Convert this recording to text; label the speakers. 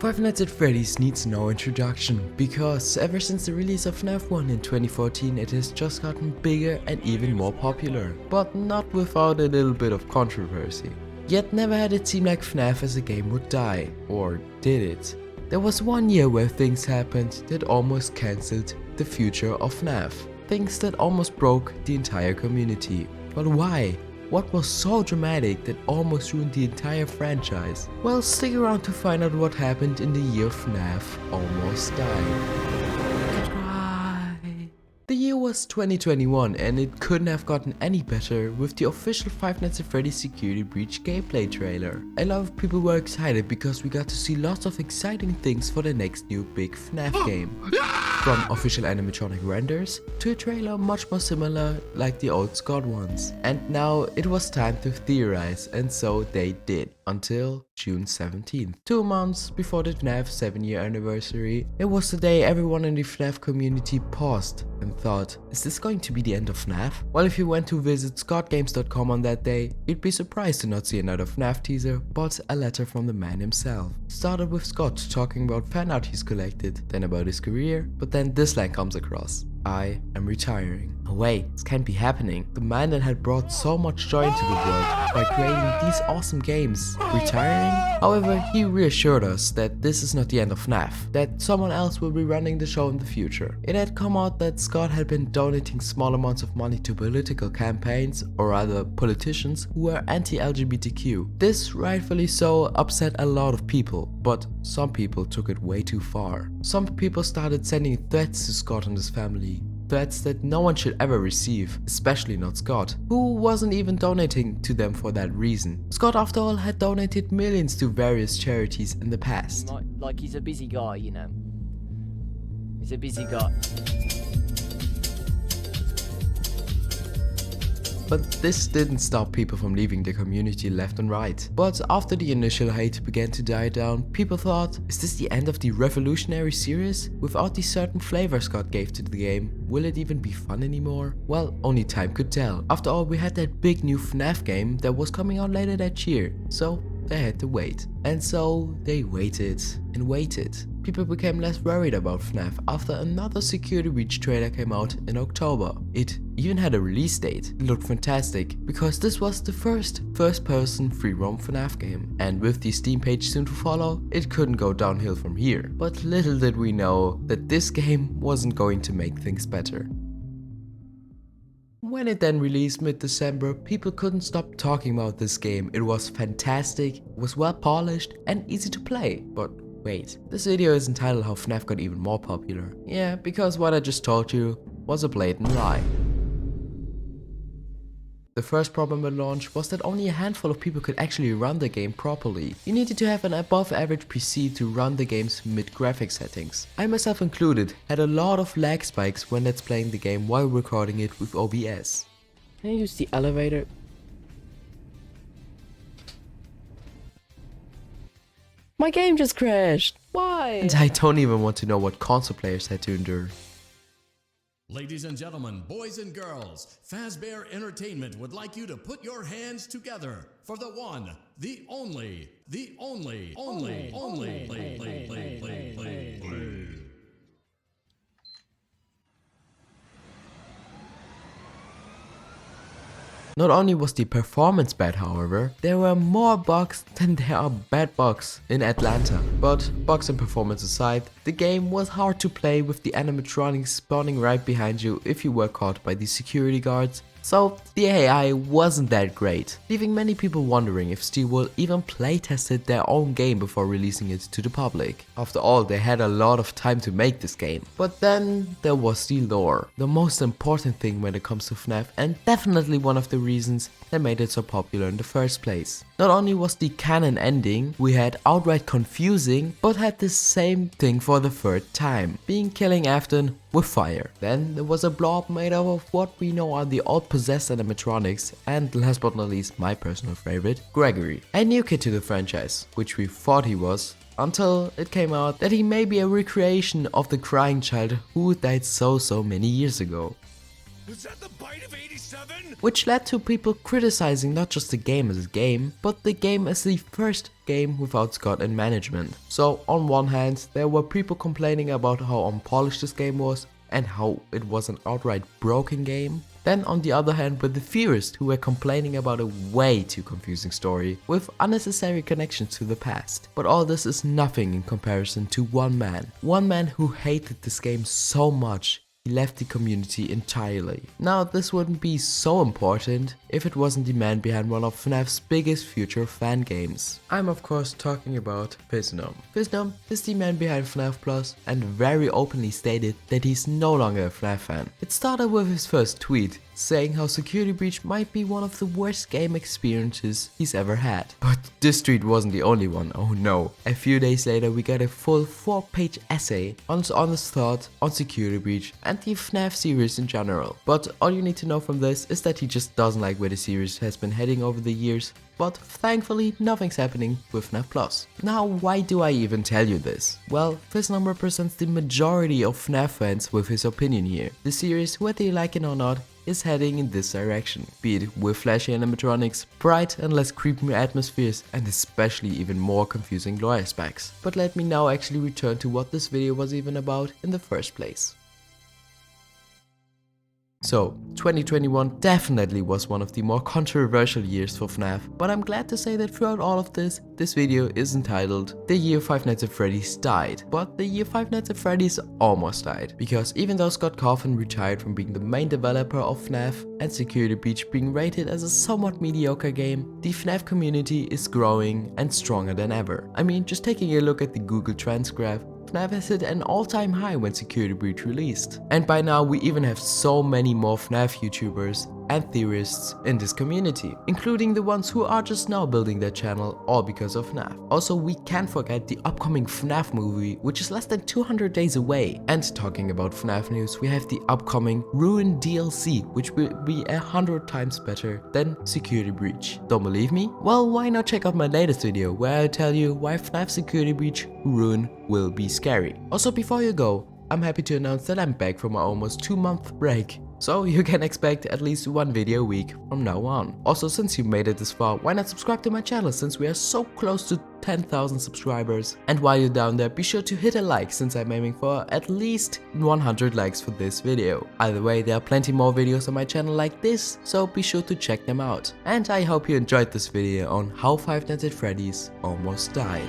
Speaker 1: Five Nights at Freddy's needs no introduction, because ever since the release of FNaF 1 in 2014 it has just gotten bigger and even more popular, but not without a little bit of controversy. Yet never had it seemed like FNaF as a game would die, or did it? There was one year where things happened that almost cancelled the future of FNaF, things that almost broke the entire community. But why? What was so dramatic that almost ruined the entire franchise? Well, stick around to find out what happened in the year FNaF almost died. The year was 2021 and it couldn't have gotten any better with the official Five Nights at Freddy's Security Breach gameplay trailer. A lot of people were excited because we got to see lots of exciting things for the next new big FNaF game. From official animatronic renders to a trailer much more similar like the old Scott ones. And now it was time to theorize, and so they did. Until June 17th. 2 months before the FNaF 7-year anniversary, it was the day everyone in the FNaF community paused and thought, is this going to be the end of FNaF? Well, if you went to visit scottgames.com on that day, you'd be surprised to not see another FNaF teaser, but a letter from the man himself. Started with Scott talking about fan art he's collected, then about his career, but then this line comes across. I am retiring. No way, this can't be happening. The man that had brought so much joy into the world by creating these awesome games, retiring? However, he reassured us that this is not the end of FNaF, that someone else will be running the show in the future. It had come out that Scott had been donating small amounts of money to political campaigns, or rather politicians, who were anti-LGBTQ. This, rightfully so, upset a lot of people, but some people took it way too far. Some people started sending threats to Scott and his family. Threats that no one should ever receive, especially not Scott, who wasn't even donating to them for that reason. Scott, after all, had donated millions to various charities in the past.
Speaker 2: Like he's a busy guy, you know. He's a busy guy.
Speaker 1: But this didn't stop people from leaving the community left and right. But after the initial hate began to die down, people thought, is this the end of the revolutionary series? Without the certain flavor Scott gave to the game, will it even be fun anymore? Well, only time could tell. After all, we had that big new FNaF game that was coming out later that year, so they had to wait. And so they waited and waited. People became less worried about FNaF after another Security Breach trailer came out in October. It even had a release date. It looked fantastic because this was the first-person free-roam FNaF game. And with the Steam page soon to follow, it couldn't go downhill from here. But little did we know that this game wasn't going to make things better. When it then released mid-December, people couldn't stop talking about this game. It was fantastic, it was well polished and easy to play. But wait, this video is entitled How FNaF Got Even More Popular. Yeah, because what I just told you was a blatant lie. The first problem with launch was that only a handful of people could actually run the game properly. You needed to have an above average PC to run the game's mid-graphic settings. I myself included had a lot of lag spikes when let's playing the game while recording it with OBS.
Speaker 2: Can I use the elevator? My game just crashed. Why?
Speaker 1: And I don't even want to know what console players had to endure.
Speaker 3: Ladies and gentlemen, boys and girls, Fazbear Entertainment would like you to put your hands together for the one, the only.
Speaker 1: Not only was the performance bad, however, there were more bugs than there are bad bugs in Atlanta. But bugs and performance aside, the game was hard to play with the animatronics spawning right behind you if you were caught by the security guards. So the AI wasn't that great, leaving many people wondering if SteelWorld even playtested their own game before releasing it to the public. After all, they had a lot of time to make this game. But then there was the lore, the most important thing when it comes to FNaF, and definitely one of the reasons that made it so popular in the first place. Not only was the canon ending we had outright confusing, but had the same thing for the third time, being killing Afton with fire. Then there was a blob made up of what we know are the old possessed animatronics, and last but not least my personal favorite, Gregory. A new kid to the franchise, which we thought he was, until it came out that he may be a recreation of the crying child who died so many years ago.
Speaker 4: Was that the bite of 87?
Speaker 1: Which led to people criticizing not just the game as a game, but the game as the first game without Scott in management. So on one hand, there were people complaining about how unpolished this game was and how it was an outright broken game. Then on the other hand were the theorists who were complaining about a way too confusing story with unnecessary connections to the past. But all this is nothing in comparison to one man who hated this game so much he left the community entirely. Now this wouldn't be so important if it wasn't the man behind one of FNAF's biggest future fan games. I'm of course talking about FizzNum. FizzNum is the man behind FNAF Plus and very openly stated that he's no longer a FNAF fan. It started with his first tweet saying how Security Breach might be one of the worst game experiences he's ever had. But this tweet wasn't the only one, oh no. A few days later we got a full 4-page essay on his honest thought on Security Breach and the FNAF series in general. But all you need to know from this is that he just doesn't like where the series has been heading over the years. But thankfully nothing's happening with FNAF Plus. Now why do I even tell you this? Well, FizzNum represents the majority of FNAF fans with his opinion here. The series, whether you like it or not, is heading in this direction, be it with flashy animatronics, bright and less creepy atmospheres, and especially even more confusing lore aspects. But let me now actually return to what this video was even about in the first place. So, 2021 definitely was one of the more controversial years for FNAF, but I'm glad to say that throughout all of this video is entitled The Year Five Nights at Freddy's Died. But the year Five Nights at Freddy's almost died, because even though Scott Cawthon retired from being the main developer of FNAF and Security Breach being rated as a somewhat mediocre game, the FNAF community is growing and stronger than ever. I mean, just taking a look at the Google Trends graph, FNAF has hit an all-time high when Security Breach released. And by now we even have so many more FNAF YouTubers and theorists in this community, including the ones who are just now building their channel all because of FNAF. Also, we can't forget the upcoming FNAF movie, which is less than 200 days away. And talking about FNAF news, we have the upcoming Ruin DLC, which will be 100 times better than Security Breach. Don't believe me? Well, why not check out my latest video where I tell you why FNAF Security Breach Ruin will be scary. Also, before you go, I'm happy to announce that I'm back from my almost 2-month break. So you can expect at least one video a week from now on. Also, since you made it this far, why not subscribe to my channel since we are so close to 10,000 subscribers. And while you're down there, be sure to hit a like since I'm aiming for at least 100 likes for this video. Either way, there are plenty more videos on my channel like this, so be sure to check them out. And I hope you enjoyed this video on how Five Nights at Freddy's almost died.